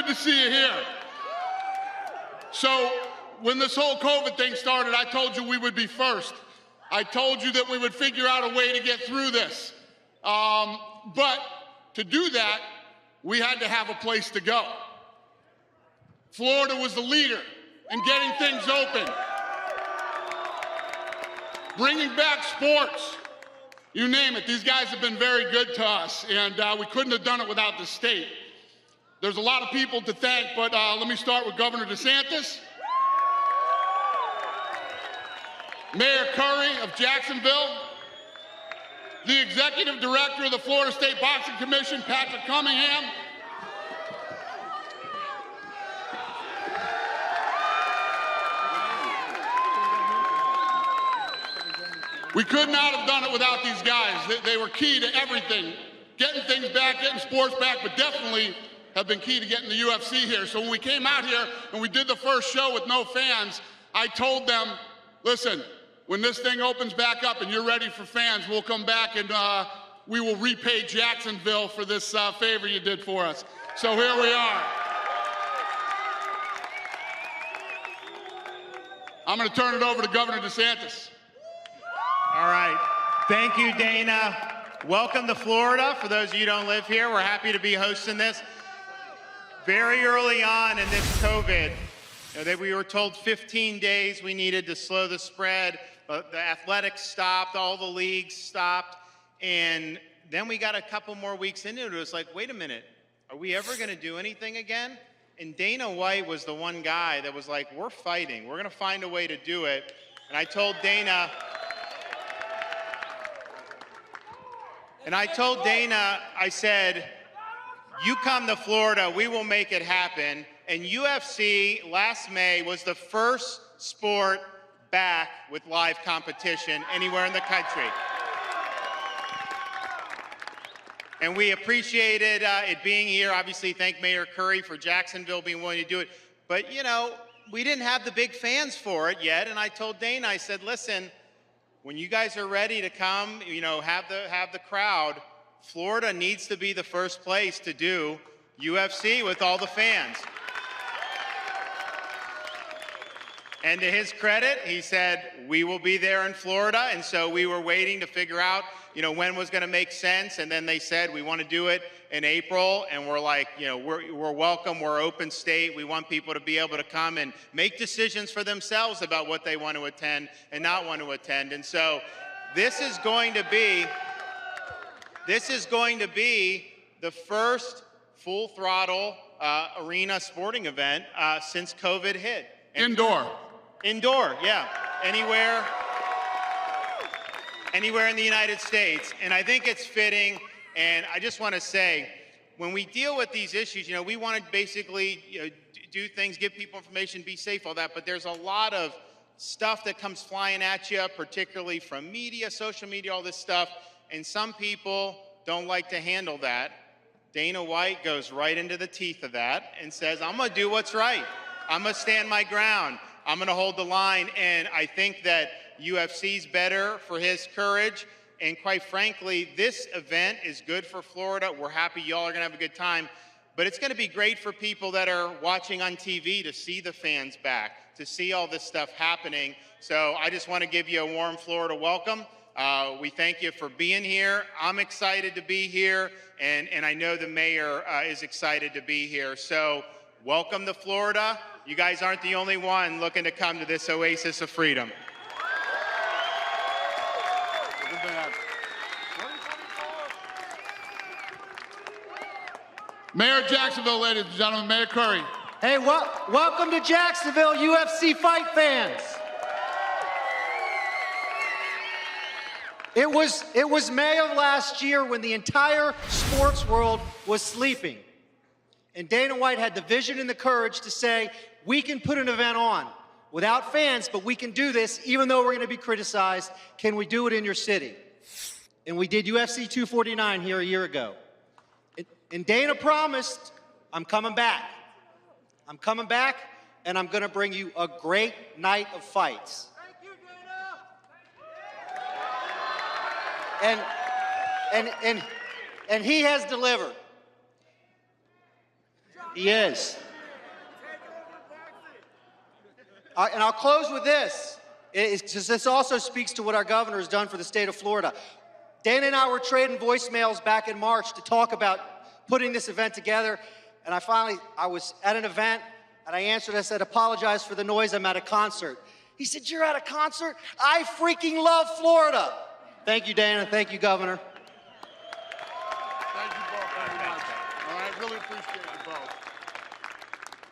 to see you here. So when this whole COVID thing started, I told you we would be first. I told you that we would figure out a way to get through this. But to do that, we had to have a place to go. Florida was the leader in getting things open, bringing back sports, you name it. These guys have been very good to us, and we couldn't have done it without the state. There's a lot of people to thank, but let me start with Governor DeSantis, Mayor Curry of Jacksonville, the Executive Director of the Florida State Boxing Commission, Patrick Cunningham, we could not have done it without these guys. They were key to everything, getting things back, getting sports back, but definitely have been key to getting the UFC here. So when we came out here and we did the first show with no fans, I told them, listen, when this thing opens back up and you're ready for fans, we'll come back and we will repay Jacksonville for this favor you did for us. So here we are. I'm going to turn it over to Governor DeSantis. All right. Thank you, Dana. Welcome to Florida. For those of you who don't live here, we're happy to be hosting this. Very early on in this COVID, that we were told 15 days we needed to slow the spread. The athletics stopped, all the leagues stopped, and then we got a couple more weeks into it. It was like, wait a minute, are we ever going to do anything again? And Dana White was the one guy that was like, we're fighting. We're going to find a way to do it. And I told Dana, I said, you come to Florida, we will make it happen. And UFC last May was the first sport back with live competition anywhere in the country. And we appreciated it being here. Obviously, thank Mayor Curry for Jacksonville being willing to do it. But, you know, we didn't have the big fans for it yet. And I told Dana, I said, listen, when you guys are ready to come, you know, have the crowd, Florida needs to be the first place to do UFC with all the fans. And to his credit, he said, we will be there in Florida. And so we were waiting to figure out, you know, when was going to make sense. And then they said, we want to do it in April. And we're like, you know, we're welcome. We're open state. We want people to be able to come and make decisions for themselves about what they want to attend and not want to attend. And so this is going to be the first full throttle arena sporting event since COVID hit. Indoor, yeah. Anywhere in the United States. And I think it's fitting. And I just want to say, when we deal with these issues, you know, we want to basically, you know, do things, give people information, be safe, all that. But there's a lot of stuff that comes flying at you, particularly from media, social media, all this stuff. And some people don't like to handle that. Dana White goes right into the teeth of that and says, I'm going to do what's right. I'm going to stand my ground. I'm going to hold the line. And I think that UFC's better for his courage. And quite frankly, this event is good for Florida. We're happy y'all are going to have a good time. But it's going to be great for people that are watching on TV to see the fans back, to see all this stuff happening. So I just want to give you a warm Florida welcome. We thank you for being here. I'm excited to be here. And I know the mayor is excited to be here. So welcome to Florida. You guys aren't the only one looking to come to this oasis of freedom. Mayor of Jacksonville, ladies and gentlemen, Mayor Curry. Hey, welcome to Jacksonville, UFC fight fans. It was May of last year when the entire sports world was sleeping. And Dana White had the vision and the courage to say, we can put an event on without fans, but we can do this even though we're going to be criticized. Can we do it in your city? And we did UFC 249 here a year ago. And Dana promised, I'm coming back. I'm coming back, and I'm going to bring you a great night of fights. Thank you, Dana. And he has delivered. He is. And I'll close with this. This also speaks to what our governor has done for the state of Florida. Dana and I were trading voicemails back in March to talk about putting this event together. And I was at an event, and I answered. I said, apologize for the noise. I'm at a concert. He said, you're at a concert? I freaking love Florida. Thank you, Dana. Thank you, Governor. Thank you both very much. All right, really appreciate you both.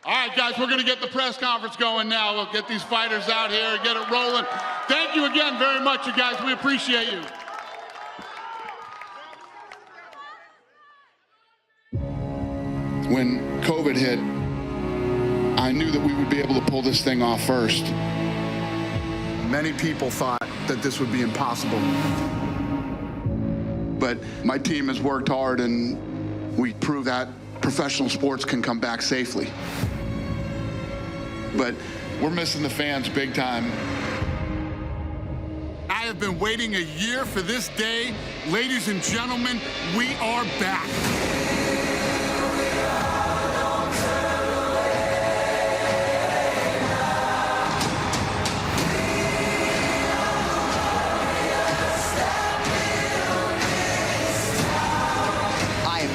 All right, guys, we're going to get the press conference going now. We'll get these fighters out here and get it rolling. Thank you again very much, you guys. We appreciate you. When COVID hit, I knew that we would be able to pull this thing off first. Many people thought that this would be impossible. But my team has worked hard, and we proved that professional sports can come back safely. But we're missing the fans big time. I have been waiting a year for this day. Ladies and gentlemen, we are back.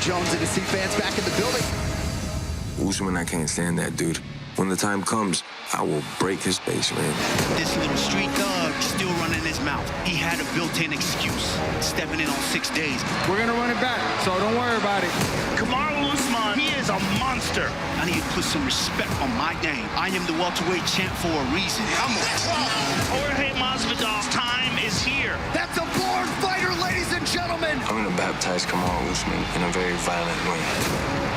Jones and to see fans back in the building. Usman, I can't stand that dude. When the time comes, I will break his face, man. This little street thug still running his mouth. He had a built-in excuse, stepping in on 6 days. We're gonna run it back, so don't worry about it. Kamaru Usman, he is a monster. I need to put some respect on my name. I am the welterweight champ for a reason. I'm a Jorge Masvidal's time is here. That's a born fighter, ladies and gentlemen. I'm gonna baptize Kamaru Usman in a very violent way.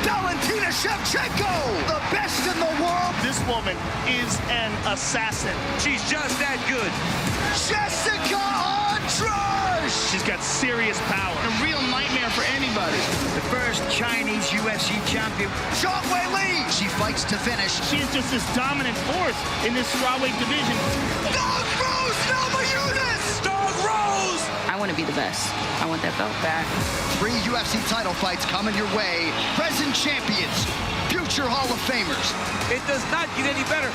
Valentina Shevchenko, the best in the world. This woman is an assassin. She's just that good. Jessica Andraj. She's got serious power. A real nightmare for anybody. The first Chinese UFC champion. Zhang Weili. She fights to finish. She is just this dominant force in this strawweight division. Dog Rose Namajunas. Dog Rose! I want to be the best. I want that belt back. 3 UFC title fights coming your way. Present champions, future Hall of Famers. It does not get any better.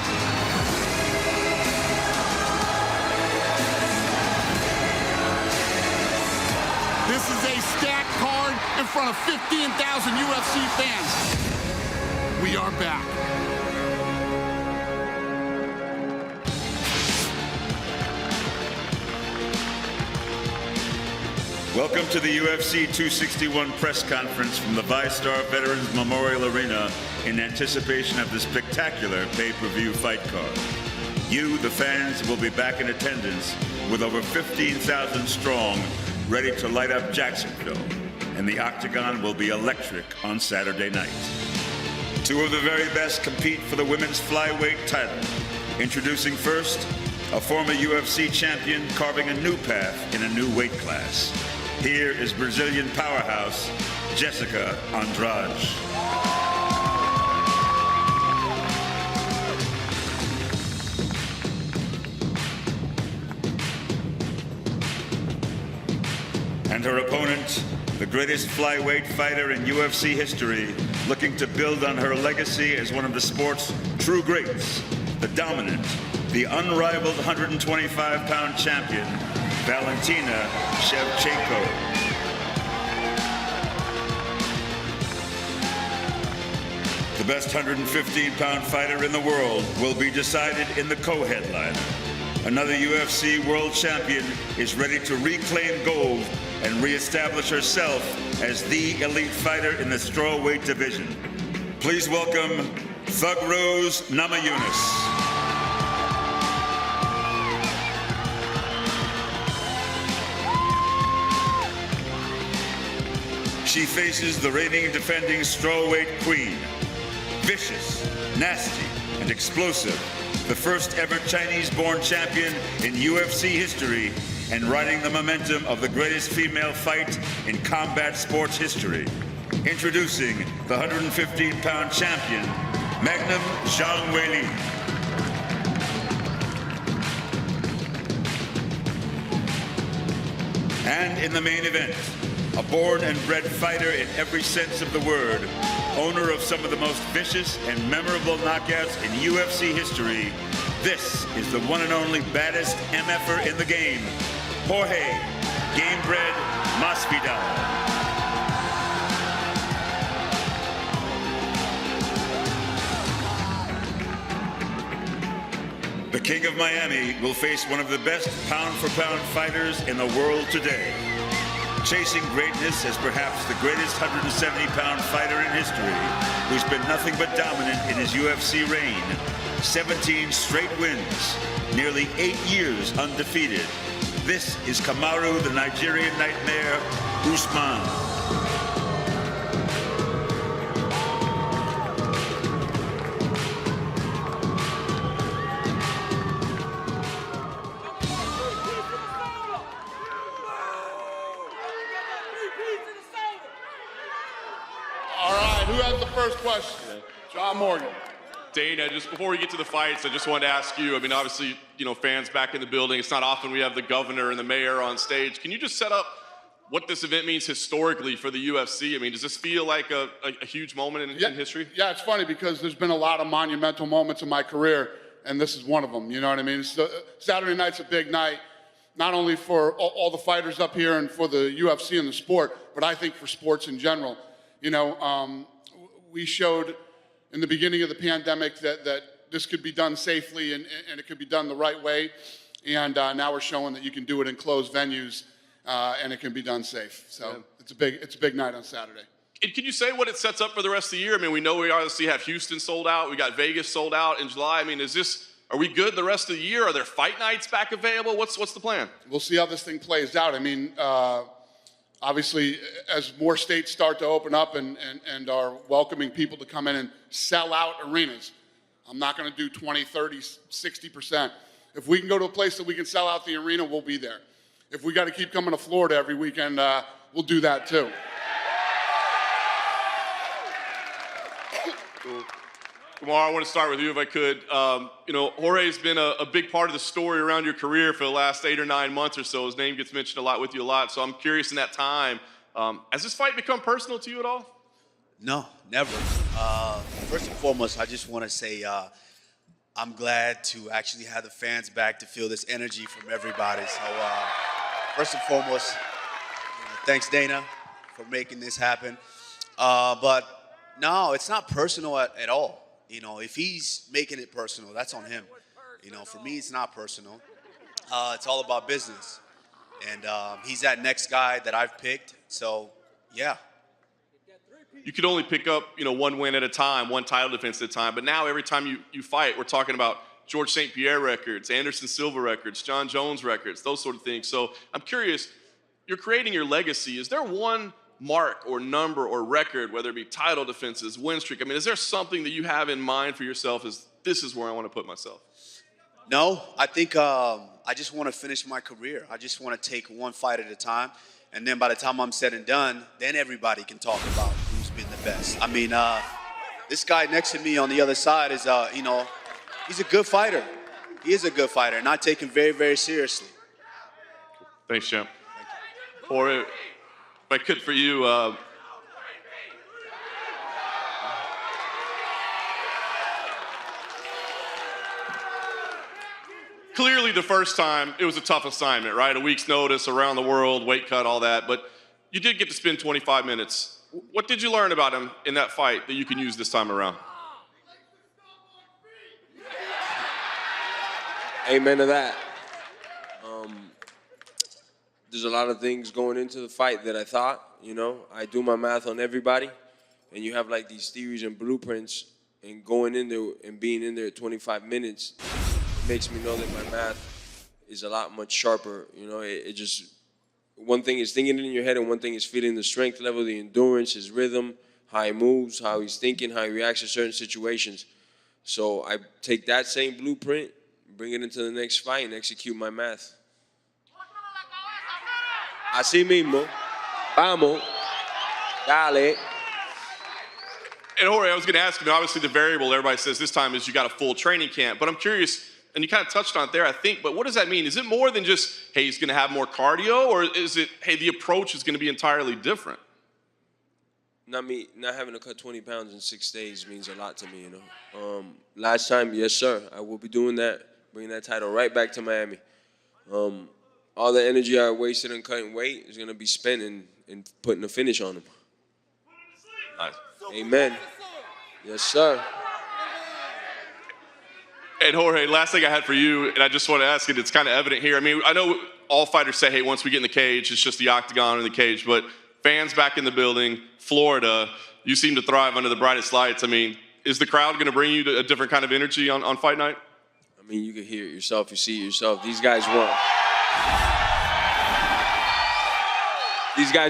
This is a stacked card in front of 15,000 UFC fans. We are back. Welcome to the UFC 261 press conference from the VyStar Veterans Memorial Arena in anticipation of the spectacular pay-per-view fight card. You, the fans, will be back in attendance with over 15,000 strong, ready to light up Jacksonville, and the Octagon will be electric on Saturday night. 2 of the very best compete for the women's flyweight title. Introducing first, a former UFC champion carving a new path in a new weight class. Here is Brazilian powerhouse, Jessica Andraj. And her opponent, the greatest flyweight fighter in UFC history, looking to build on her legacy as one of the sport's true greats, the dominant, the unrivaled 125-pound champion, Valentina Shevchenko. The best 115-pound fighter in the world will be decided in the co-headliner. Another UFC world champion is ready to reclaim gold and reestablish herself as the elite fighter in the strawweight division. Please welcome Thug Rose Namajunas. She faces the reigning and defending strawweight queen. Vicious, nasty, and explosive. The first ever Chinese-born champion in UFC history and riding the momentum of the greatest female fight in combat sports history. Introducing the 115-pound champion, Magnum Zhang Weili. And in the main event, a born and bred fighter in every sense of the word, owner of some of the most vicious and memorable knockouts in UFC history, this is the one and only baddest MFer in the game, Jorge Gamebred Masvidal. The King of Miami will face one of the best pound-for-pound fighters in the world today. Chasing greatness as perhaps the greatest 170-pound fighter in history, who's been nothing but dominant in his UFC reign. 17 straight wins, nearly 8 years undefeated. This is Kamaru, the Nigerian Nightmare, Usman. Who has the first question? John Morgan. Dana, just before we get to the fights, I just wanted to ask you, I mean, obviously, you know, fans back in the building, it's not often we have the governor and the mayor on stage. Can you just set up what this event means historically for the UFC? I mean, does this feel like a huge moment in history? Yeah, it's funny because there's been a lot of monumental moments in my career, and this is one of them, you know what I mean? Saturday night's a big night, not only for all the fighters up here and for the UFC and the sport, but I think for sports in general. You know, we showed in the beginning of the pandemic that this could be done safely and it could be done the right way. And now we're showing that you can do it in closed venues and it can be done safe. So it's a big night on Saturday. And can you say what it sets up for the rest of the year? I mean, we know we obviously have Houston sold out. We got Vegas sold out in July. I mean, are we good the rest of the year? Are there fight nights back available? What's the plan? We'll see how this thing plays out. I mean, obviously, as more states start to open up and are welcoming people to come in and sell out arenas, I'm not going to do 20, 30, 60%. If we can go to a place that we can sell out the arena, we'll be there. If we got to keep coming to Florida every weekend, we'll do that too. Cool. Kamaru, I want to start with you if I could. You know, Jorge's been a big part of the story around your career for the last 8 or 9 months or so. His name gets mentioned a lot with you a lot. So I'm curious in that time, has this fight become personal to you at all? No, never. First and foremost, I just want to say I'm glad to actually have the fans back to feel this energy from everybody. So first and foremost, thanks, Dana, for making this happen. But no, it's not personal at all. You know, if he's making it personal, that's on him. You know, for me, it's not personal. It's all about business. And he's that next guy that I've picked. So, yeah. You could only pick up, you know, one win at a time, one title defense at a time. But now every time you fight, we're talking about George St. Pierre records, Anderson Silva records, John Jones records, those sort of things. So I'm curious, you're creating your legacy. Is there one mark or number or record, whether it be title defenses, win streak? I mean, is there something that you have in mind for yourself as this is where I want to put myself? No, I think I just want to finish my career. I just want to take one fight at a time. And then by the time I'm said and done, then everybody can talk about who's been the best. I mean, this guy next to me on the other side is, you know, he's a good fighter. He is a good fighter, and I take him very, very seriously. Thanks, champ. Or if I could for you, clearly the first time, it was a tough assignment, right? A week's notice, around the world, weight cut, all that. But you did get to spend 25 minutes. What did you learn about him in that fight that you can use this time around? Amen to that. There's a lot of things going into the fight that I thought, you know. I do my math on everybody, and you have like these theories and blueprints, and going in there and being in there at 25 minutes makes me know that my math is a lot much sharper. You know, it just, one thing is thinking it in your head, and one thing is feeling the strength level, the endurance, his rhythm, how he moves, how he's thinking, how he reacts to certain situations. So I take that same blueprint, bring it into the next fight, and execute my math. Así mismo. Vamos. Dale. And Jorge, I was going to ask you, obviously the variable everybody says this time is you got a full training camp, but I'm curious, and you kind of touched on it there, I think, but what does that mean? Is it more than just, hey, he's going to have more cardio, or is it, hey, the approach is going to be entirely different? not having to cut 20 pounds in 6 days means a lot to me, you know. Last time, yes, sir, I will be doing that, bringing that title right back to Miami. All the energy I wasted in cutting weight is going to be spent in putting a finish on him. Nice. Amen. Yes, sir. And Jorge, last thing I had for you, and I just want to ask it, it's kind of evident here. I mean, I know all fighters say, hey, once we get in the cage, it's just the octagon and the cage, but fans back in the building, Florida, you seem to thrive under the brightest lights. I mean, is the crowd going to bring you a different kind of energy on fight night? I mean, you can hear it yourself, you see it yourself. These guys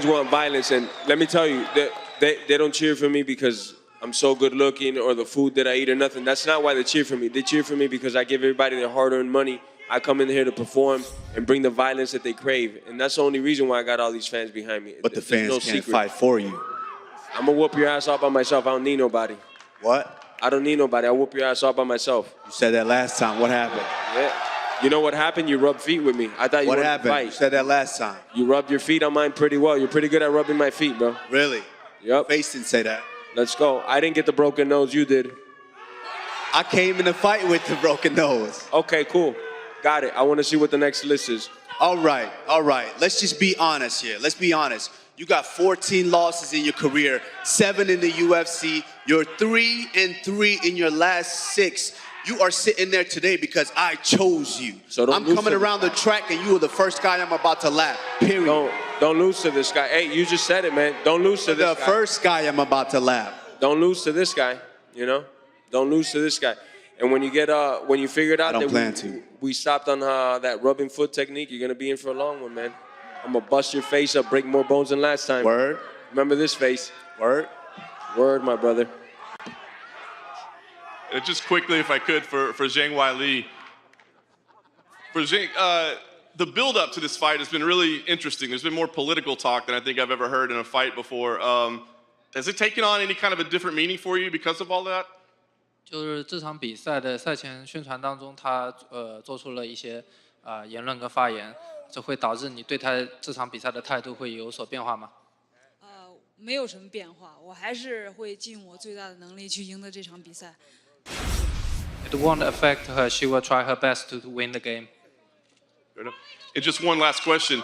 want violence, and let me tell you, they don't cheer for me because I'm so good looking or the food that I eat or nothing. That's not why they cheer for me. They cheer for me because I give everybody their hard-earned money. I come in here to perform and bring the violence that they crave. And that's the only reason why I got all these fans behind me. But the fans can't fight for you. I'm going to whoop your ass all by myself. I don't need nobody. What? I don't need nobody. I whoop your ass all by myself. You said that last time. What happened? Yeah. You know what happened? You rubbed feet with me. I thought you wanted to fight. You said that last time. You rubbed your feet on mine pretty well. You're pretty good at rubbing my feet, bro. Really? Yep. Face didn't say that. Let's go. I didn't get the broken nose. You did. I came in the fight with the broken nose. Okay, cool. Got it. I want to see what the next list is. All right. Let's just be honest here. Let's be honest. You got 14 losses in your career, 7 in the UFC. You're 3-3 in your last 6. You are sitting there today because I chose you. So I'm coming around the track and you were the first guy I'm about to lap. Period. Don't lose to this guy. Hey, you just said it, man. Don't lose to this guy. The first guy I'm about to lap. Don't lose to this guy. You know, don't lose to this guy. And when you figure it out that we stopped on that rubbing foot technique, you're gonna be in for a long one, man. I'm gonna bust your face up, break more bones than last time. Word. Remember this face. Word. Word, my brother. Just quickly, if I could, for Zhang Weili. For Zhang, the build-up to this fight has been really interesting. There's been more political talk than I think I've ever heard in a fight before. Has it taken on any kind of a different meaning for you because of all that? 就是这场比赛的赛前宣传当中，他做出了一些言论跟发言，这会导致你对他这场比赛的态度会有所变化吗？没有什么变化，我还是会尽我最大的能力去赢得这场比赛。It won't affect her. She will try her best to win the game. And just one last question.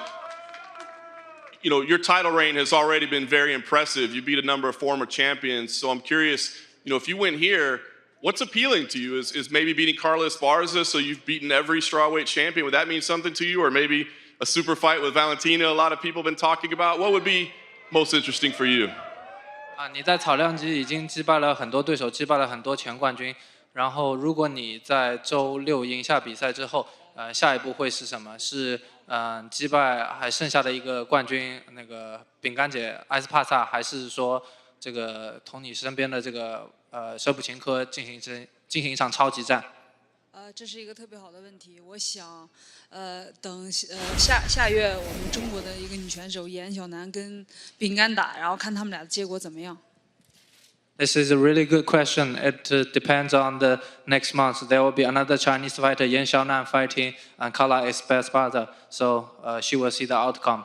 You know, your title reign has already been very impressive. You beat a number of former champions. So I'm curious, you know, if you win here, what's appealing to you? Is maybe beating Carlos Barza, so you've beaten every strawweight champion. Would that mean something to you? Or maybe a super fight with Valentina, a lot of people have been talking about. What would be most interesting for you? 你在草量级已经击败了很多对手，击败了很多前冠军。然后，如果你在周6赢下比赛之后，下一步会是什么？是击败还剩下的一个冠军那个饼干姐埃斯帕萨，还是说这个同你身边的这个舍普琴科进行一场超级战？这是一个特别好的问题。我想，等下月我们中国的一个女选手严小楠跟饼干打，然后看他们俩的结果怎么样。This is a really good question. It depends on the next month. There will be another Chinese fighter, Yan Xiaonan, fighting Carla Esparza. So she will see the outcome.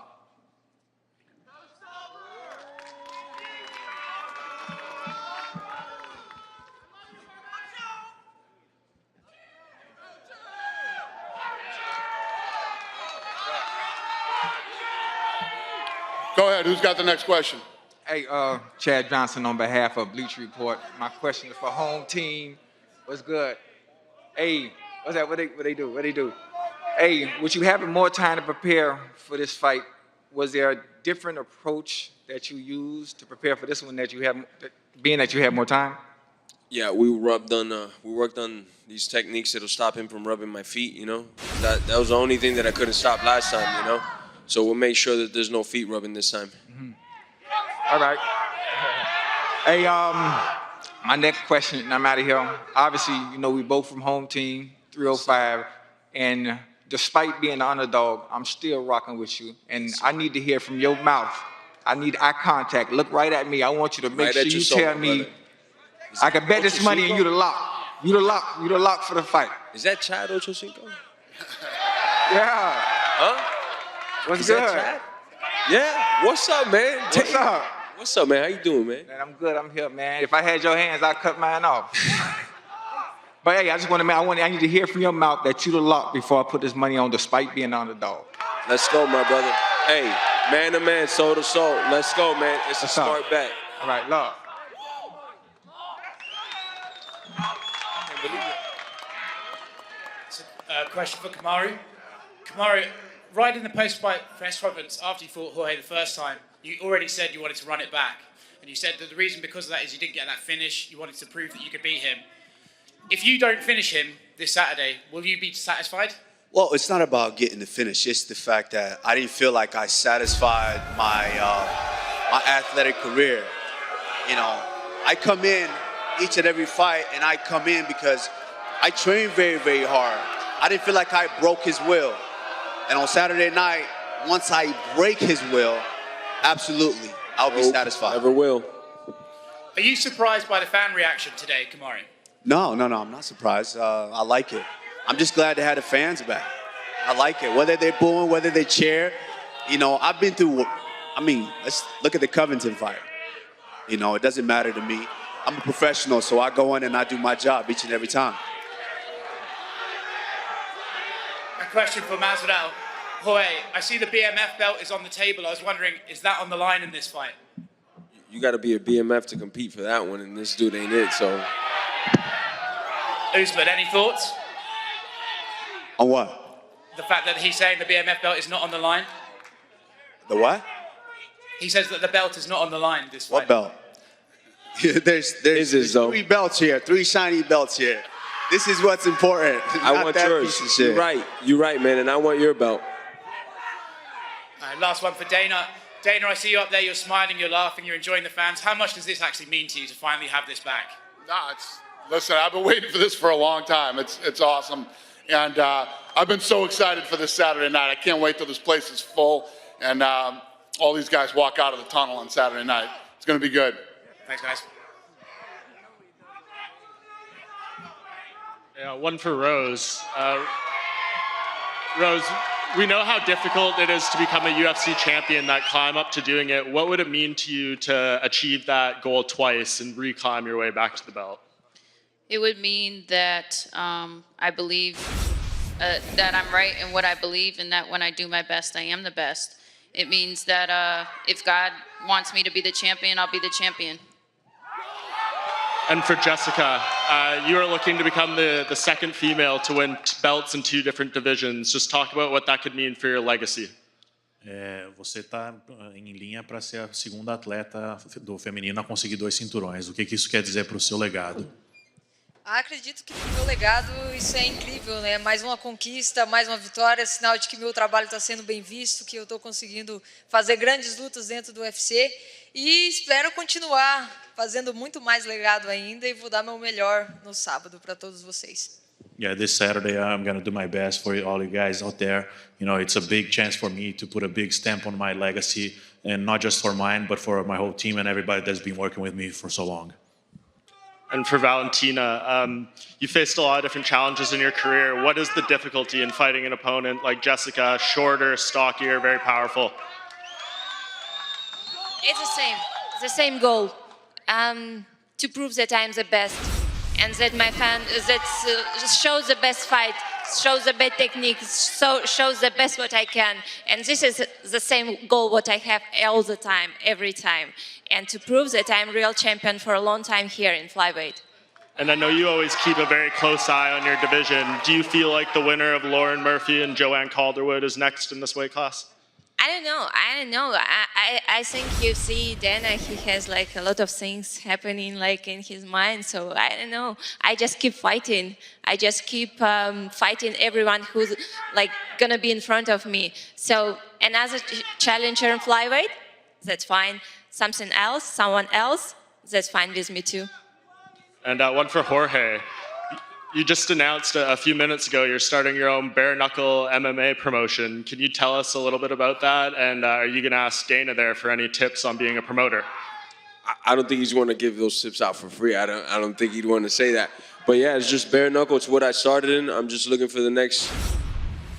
Go ahead. Who's got the next question? Hey, Chad Johnson on behalf of Bleach Report. My question is for home team. What's good? Hey, what's that? What they do? Hey, with you having more time to prepare for this fight, was there a different approach that you used to prepare for this one that you have, being that you have more time? Yeah, we worked on these techniques that'll stop him from rubbing my feet, you know? That was the only thing that I couldn't stop last time, you know? So we'll make sure that there's no feet rubbing this time. Mm-hmm. All right. Hey, my next question, and I'm out of here. Obviously, you know, we both from home team, 305, and despite being the underdog, I'm still rocking with you. And I need to hear from your mouth. I need eye contact. Look right at me. I want you to make sure you tell me. I can bet this money and you the lock. You the lock for the fight. Is that Chad Ochocinco? Yeah. Huh? What's Is good? that Chad? Yeah. What's up, man? What's up? What's up, man? How you doing, man? Man, I'm good. I'm here, man. If I had your hands, I'd cut mine off. But hey, I just want to, I need to hear from your mouth that you the lock before I put this money on, despite being on the dog. Let's go, my brother. Hey, man to man, soul to soul. Let's go, man. It's a smart bet. All right, lock. Question for Kamaru. Kamaru, right in the post-fight press conference after you fought Jorge the first time, you already said you wanted to run it back. And you said that the reason because of that is you didn't get that finish, you wanted to prove that you could beat him. If you don't finish him this Saturday, will you be satisfied? Well, it's not about getting the finish. It's the fact that I didn't feel like I satisfied my athletic career. You know, I come in each and every fight, and I come in because I train very, very hard. I didn't feel like I broke his will. And on Saturday night, once I break his will, absolutely, I'll be satisfied. Never will. Are you surprised by the fan reaction today, Kamaru? No, I'm not surprised. I like it. I'm just glad to have the fans back. I like it. Whether they're booing, whether they cheer. You know, I've been through, let's look at the Covington fight. You know, it doesn't matter to me. I'm a professional, so I go in and I do my job each and every time. A question for Masvidal. Jorge, I see the BMF belt is on the table. I was wondering, is that on the line in this fight? You got to be a BMF to compete for that one, and this dude ain't it, so. Usman, any thoughts? On what? The fact that he's saying the BMF belt is not on the line? The what? He says that the belt is not on the line this fight. What belt? There's 3 belts here, 3 shiny belts here. This is what's important. I want yours. You're right, man, and I want your belt. Last one for Dana. Dana, I see you up there, you're smiling, you're laughing, you're enjoying the fans. How much does this actually mean to you to finally have this back? Listen, I've been waiting for this for a long time. It's awesome. And I've been so excited for this Saturday night. I can't wait till this place is full and all these guys walk out of the tunnel on Saturday night. It's going to be good. Thanks, guys. Yeah, one for Rose. Rose, we know how difficult it is to become a UFC champion, that climb up to doing it. What would it mean to you to achieve that goal twice and reclimb your way back to the belt? It would mean that I believe that I'm right in what I believe, and that when I do my best, I am the best. It means that if God wants me to be the champion, I'll be the champion. And for Jessica, you are looking to become the second female to win belts in 2 different divisions. Just talk about what that could mean for your legacy. Você está em linha para ser a segunda atleta do feminino a conseguir 2 cinturões. O que isso quer dizer para o seu legado? Acredito que no meu legado isso é incrível, né? Mais uma conquista, mais uma vitória, sinal de que meu trabalho está sendo bem visto, que eu estou conseguindo fazer grandes lutas dentro do UFC e espero continuar fazendo muito mais legado ainda e vou dar meu melhor no sábado para todos vocês. Yeah, this Saturday I'm going to do my best for all you guys out there. You know, it's a big chance for me to put a big stamp on my legacy, and not just for mine, but for my whole team and everybody that's been working with me for so long. And for Valentina, you faced a lot of different challenges in your career. What is the difficulty in fighting an opponent like Jessica, shorter, stockier, very powerful? It's the same. It's the same goal. To prove that I'm the best, and that my fan shows the best fight, shows the best technique, shows the best what I can. And this is the same goal what I have all the time, every time. And to prove that I'm real champion for a long time here in flyweight. And I know you always keep a very close eye on your division. Do you feel like the winner of Lauren Murphy and Joanne Calderwood is next in this weight class? I don't know. I think you see Dana, he has like a lot of things happening like in his mind. So I don't know. I just keep fighting. I just keep fighting everyone who's like gonna be in front of me. So another challenger in flyweight, that's fine. Something else, someone else, that's fine with me too. And one for Jorge. You just announced a few minutes ago you're starting your own bare knuckle MMA promotion. Can you tell us a little bit about that? And are you going to ask Dana there for any tips on being a promoter? I don't think he's going to give those tips out for free. I don't think he'd want to say that. But yeah, it's just bare knuckle. It's what I started in. I'm just looking for the next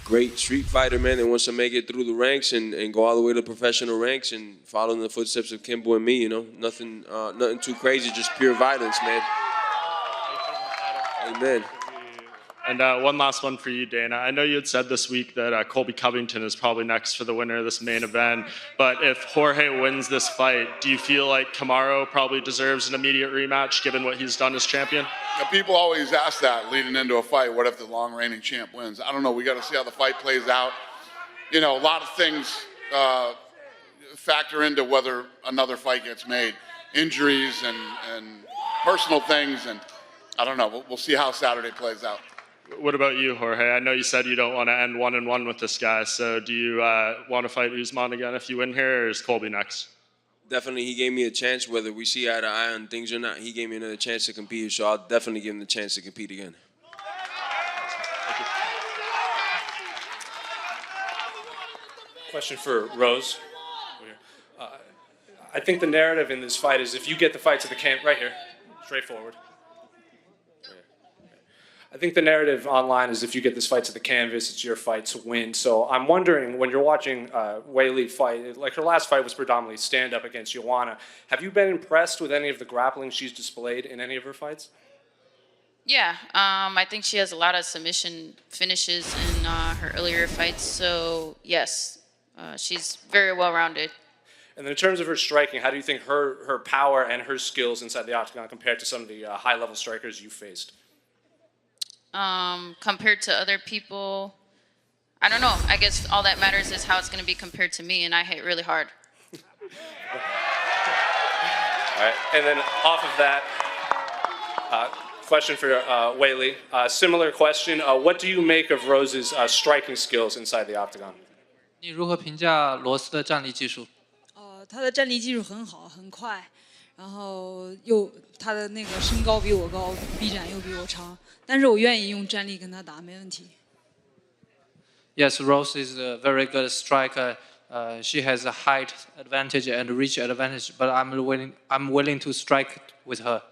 great street fighter, man, that wants to make it through the ranks and go all the way to professional ranks and follow in the footsteps of Kimbo and me, you know. Nothing too crazy, just pure violence, man. Amen. And one last one for you, Dana. I know you had said this week that Colby Covington is probably next for the winner of this main event, but if Jorge wins this fight, do you feel like Kamaru probably deserves an immediate rematch given what he's done as champion? Yeah, people always ask that leading into a fight, what if the long reigning champ wins? I don't know, we got to see how the fight plays out. You know, a lot of things factor into whether another fight gets made. Injuries and personal things, and I don't know, we'll see how Saturday plays out. What about you, Jorge? I know you said you don't want to end 1-1 with this guy, so do you want to fight Usman again if you win here, or is Colby next? Definitely, he gave me a chance, whether we see eye to eye on things or not. He gave me another chance to compete, so I'll definitely give him the chance to compete again. Question for Rose. I think the narrative in this fight is if you get the fight to the camp, right here, straightforward. I think the narrative online is if you get this fight to the canvas, it's your fight to win. So I'm wondering, when you're watching Weili fight, like her last fight was predominantly stand-up against Joanna. Have you been impressed with any of the grappling she's displayed in any of her fights? Yeah, I think she has a lot of submission finishes in her earlier fights. So yes, she's very well-rounded. And then in terms of her striking, how do you think her power and her skills inside the octagon compared to some of the high-level strikers you faced? Compared to other people, I don't know. I guess all that matters is how it's going to be compared to me, and I hit really hard. All right, and then off of that, question for Weili. Similar question. What do you make of Rose's striking skills inside the octagon? 你如何评价罗斯的站立技术？他的站立技术很好，很快，然后他的那个身高比我高，臂展又比我长，但是我愿意用站立跟他打，没问题。Yes, Rose is a very good striker. She has a height advantage and reach advantage, but I'm willing to strike with her.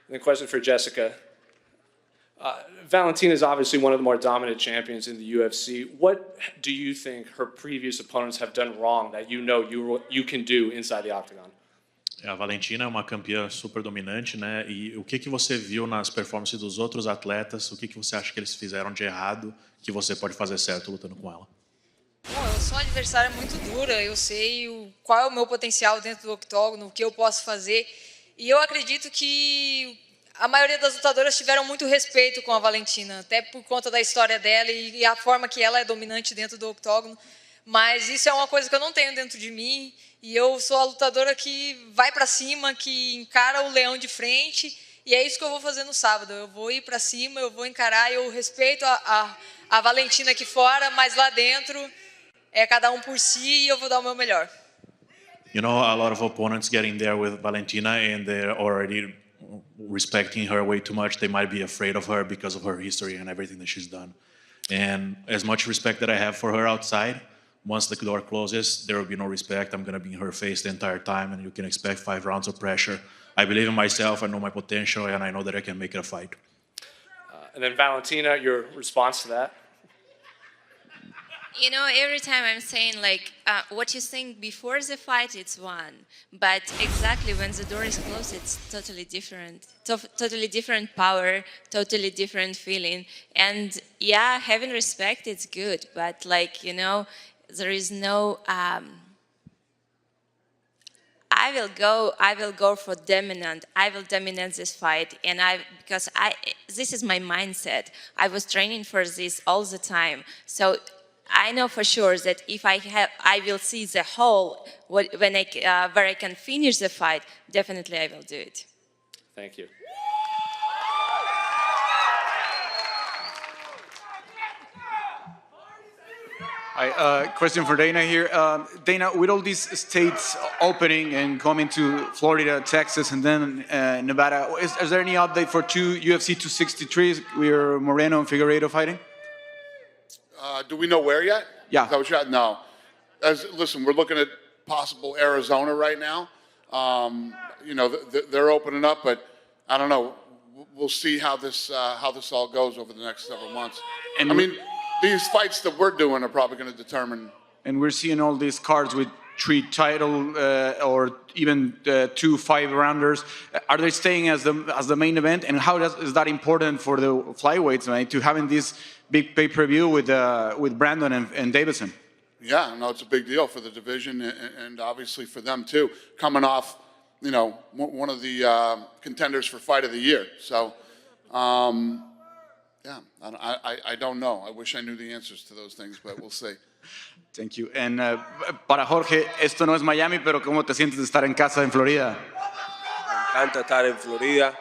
And a question for Jessica. Valentina is obviously one of the more dominant champions in the UFC. What do you think her previous opponents have done wrong that you know you can do inside the octagon? A Valentina é uma campeã super dominante, né? E o que você viu nas performances dos outros atletas? O que você acha que eles fizeram de errado que você pode fazer certo lutando com ela? Bom, eu sou uma adversária muito dura. Eu sei qual é o meu potencial dentro do octógono, o que eu posso fazer. E eu acredito que a maioria das lutadoras tiveram muito respeito com a Valentina, até por conta da história dela e a forma que ela é dominante dentro do octógono. Mas isso é uma coisa que eu não tenho dentro de mim. E eu sou a lutadora que vai para cima, que encara o leão de frente. E é isso que eu vou fazer no sábado. Eu vou ir para cima, eu vou encarar. Eu respeito a Valentina aqui fora, mas lá dentro é cada um por si e eu vou dar o meu melhor. You know, a lot of opponents getting there with Valentina and they're already respecting her way too much. They might be afraid of her because of her history and everything that she's done. And as much respect that I have for her outside, once the door closes, there will be no respect. I'm going to be in her face the entire time, and you can expect 5 rounds of pressure. I believe in myself, I know my potential, and I know that I can make it a fight. And then Valentina, your response to that? You know, every time I'm saying, like, what you think before the fight, it's one. But exactly when the door is closed, it's totally different. Totally different power, totally different feeling. And yeah, having respect, it's good. But, like, you know, there is no... I will go for dominant. I will dominate this fight, and because this is my mindset. I was training for this all the time. So I know for sure that if I will see the whole where I can finish the fight. Definitely, I will do it. Thank you. Question for Dana here. Dana, with all these states opening and coming to Florida, Texas, and then Nevada, is there any update for UFC 263 where Moreno and Figueiredo fighting? Do we know where yet? Yeah. Is that what you're at? No. Listen, we're looking at possible Arizona right now. You know, they're opening up, but I don't know. We'll see how this all goes over the next several months. And these fights that we're doing are probably going to determine. And we're seeing all these cards with 3 title or even 2 5-rounders. Are they staying as the main event? And how is that important for the flyweights, right? To having this big pay-per-view with Brandon and Davidson? Yeah, no, it's a big deal for the division and obviously for them too. Coming off, you know, one of the contenders for Fight of the Year. So, yeah, I don't know. I wish I knew the answers to those things, but we'll see. Thank you. And para Jorge, esto no es Miami, pero ¿cómo te sientes de estar en casa en Florida? Me encanta estar en Florida.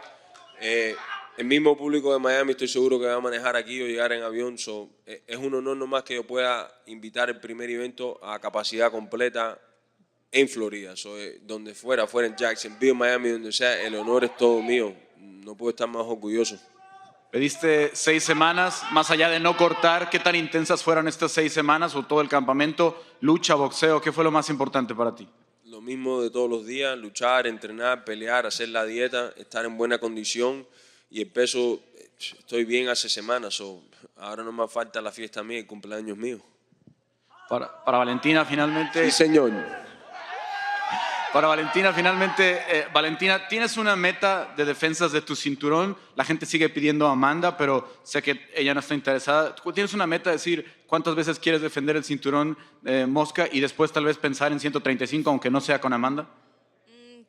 El mismo público de Miami estoy seguro que va a manejar aquí o llegar en avión. So, es un honor nomás que yo pueda invitar el primer evento a capacidad completa en Florida. So, donde fuera en Jacksonville, Miami, donde sea, el honor es todo mío. No puedo estar más orgulloso. Pediste 6 semanas, más allá de no cortar, ¿qué tan intensas fueron estas 6 semanas o todo el campamento? Lucha, boxeo, ¿qué fue lo más importante para ti? Lo mismo de todos los días, luchar, entrenar, pelear, hacer la dieta, estar en buena condición y el peso, estoy bien hace semanas, so, ahora no me falta la fiesta mía, el cumpleaños mío. Para Valentina finalmente... Sí, señor. Para Valentina, finalmente, Valentina, tienes una meta de defensas de tu cinturón. La gente sigue pidiendo a Amanda, pero sé que ella no está interesada. ¿Tienes una meta de decir cuántas veces quieres defender el cinturón Mosca y después tal vez pensar en 135, aunque no sea con Amanda?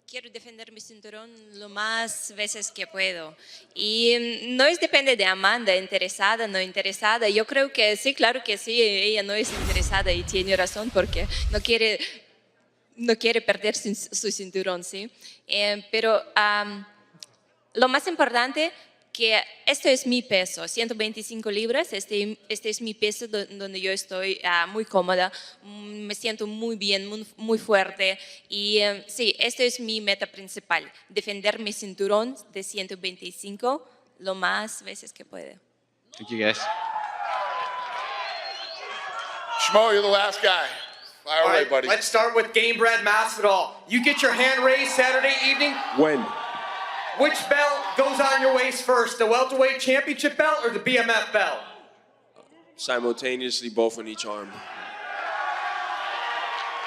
Quiero defender mi cinturón lo más veces que puedo. Y no depende de Amanda, interesada, no interesada. Yo creo que sí, claro que sí, ella no es interesada y tiene razón porque no quiere perder su cinturón, ¿sí? Pero lo más importante que esto es mi peso, 125 libras, este es mi peso donde yo estoy muy cómoda, me siento muy bien, muy fuerte y sí, esto es mi meta principal, defender mi cinturón de 125 lo más veces que pueda. Thank you, guys. Shmo, you're the last guy. Fire away, buddy. Let's start with Gamebred Masvidal. You get your hand raised Saturday evening. When? Which belt goes on your waist first, the welterweight championship belt or the BMF belt? Simultaneously, both on each arm.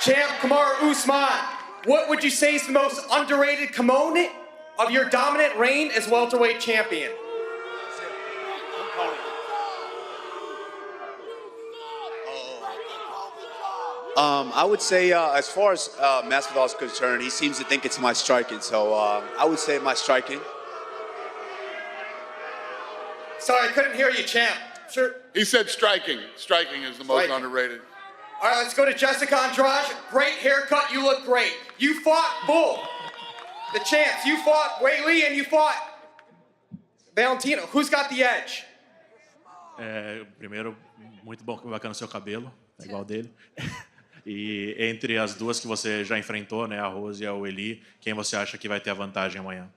Champ Kamaru Usman, what would you say is the most underrated component of your dominant reign as welterweight champion? I would say, as far as Masvidal is concerned, he seems to think it's my striking. So I would say my striking. Sorry, I couldn't hear you, champ. Sure. He said striking. Striking is the most underrated. All right, let's go to Jessica Andraj. Great haircut, you look great. You fought Bull, the champs. You fought Weili and you fought Valentina. Who's got the edge? Primeiro, muito bacana o seu cabelo, é igual dele. E entre as duas que você já enfrentou, né, a Rose e a Weili, quem você acha que vai ter a vantagem amanhã?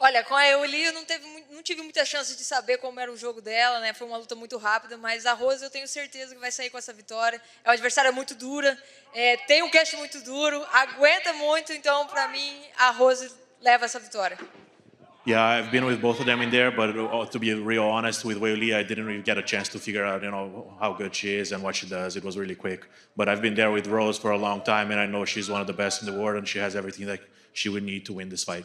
Olha, com a Weili eu não tive muita chance de saber como era o jogo dela, né? Foi uma luta muito rápida, mas a Rose eu tenho certeza que vai sair com essa vitória. É uma adversária muito dura, tem um cast muito duro, aguenta muito, então para mim a Rose leva essa vitória. Yeah, I've been with both of them in there, but to be real honest, with Weili, I didn't really get a chance to figure out, how good she is and what she does. It was really quick. But I've been there with Rose for a long time, and I know she's one of the best in the world, and she has everything that she would need to win this fight.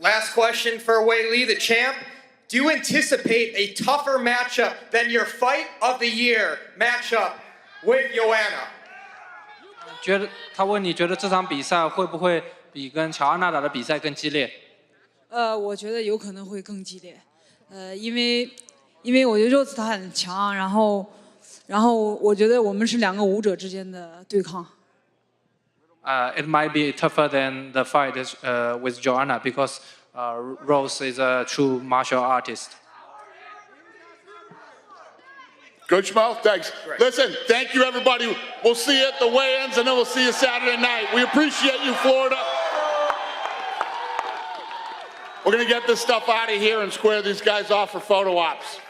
Last question for Weili, the champ. Do you anticipate a tougher matchup than your Fight of the Year matchup with Joanna? 他问你觉得这场比赛会不会比跟乔安娜打的比赛更激烈？我觉得有可能会更激烈，因为我觉得Rose她很强，然后我觉得我们是两个武者之间的对抗。It might be tougher than the fight with Joanna because Rose is a true martial artist. Good, Shmo. Thanks. Listen, thank you, everybody. We'll see you at the weigh-ins, and then we'll see you Saturday night. We appreciate you, Florida. We're going to get this stuff out of here and square these guys off for photo ops.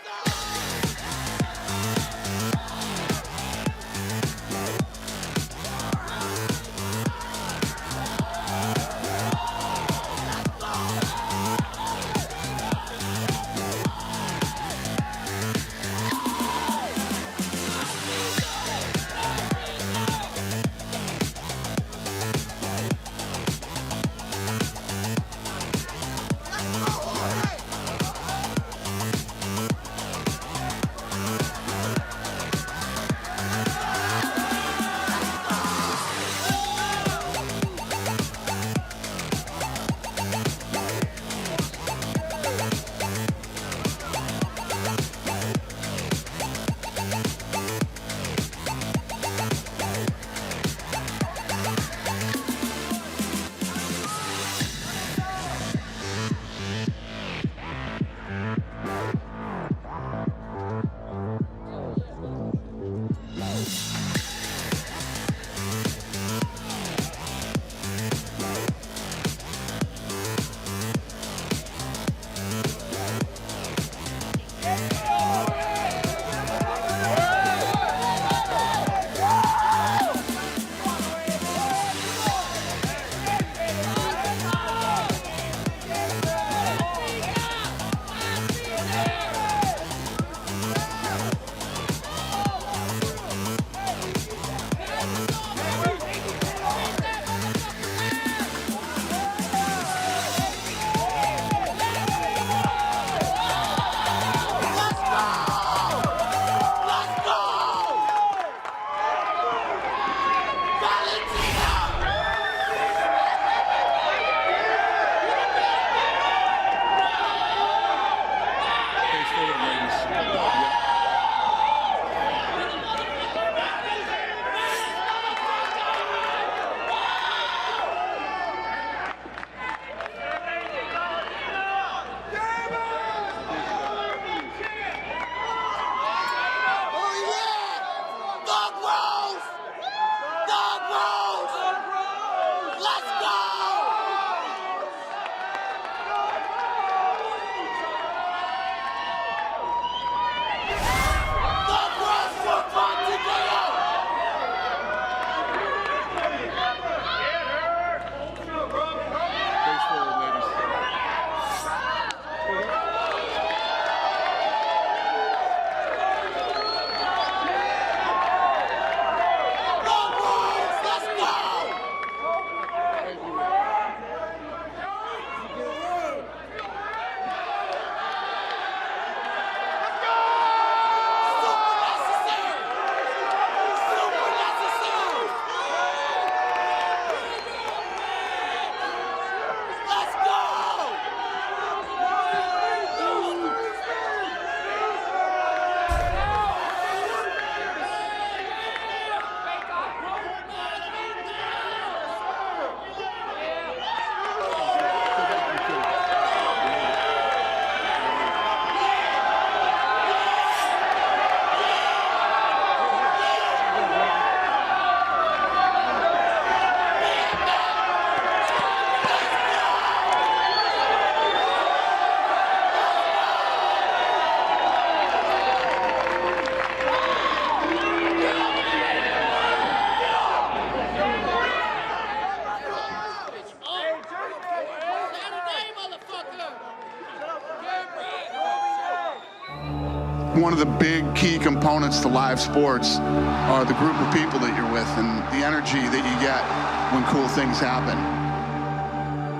one of the big key components to live sports are the group of people that you're with and the energy that you get when cool things happen.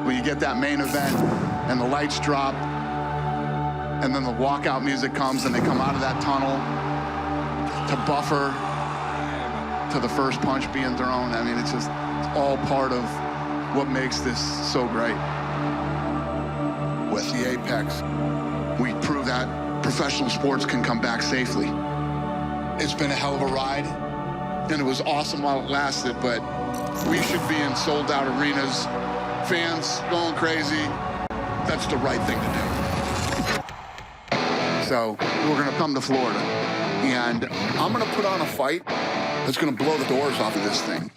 When you get that main event and the lights drop and then the walkout music comes and they come out of that tunnel to buffer to the first punch being thrown. I mean, it's just all part of what makes this so great. With the Apex, we prove that professional sports can come back safely. It's been a hell of a ride, and it was awesome while it lasted, but we should be in sold-out arenas, fans going crazy. That's the right thing to do. So we're gonna come to Florida, and I'm gonna put on a fight that's gonna blow the doors off of this thing.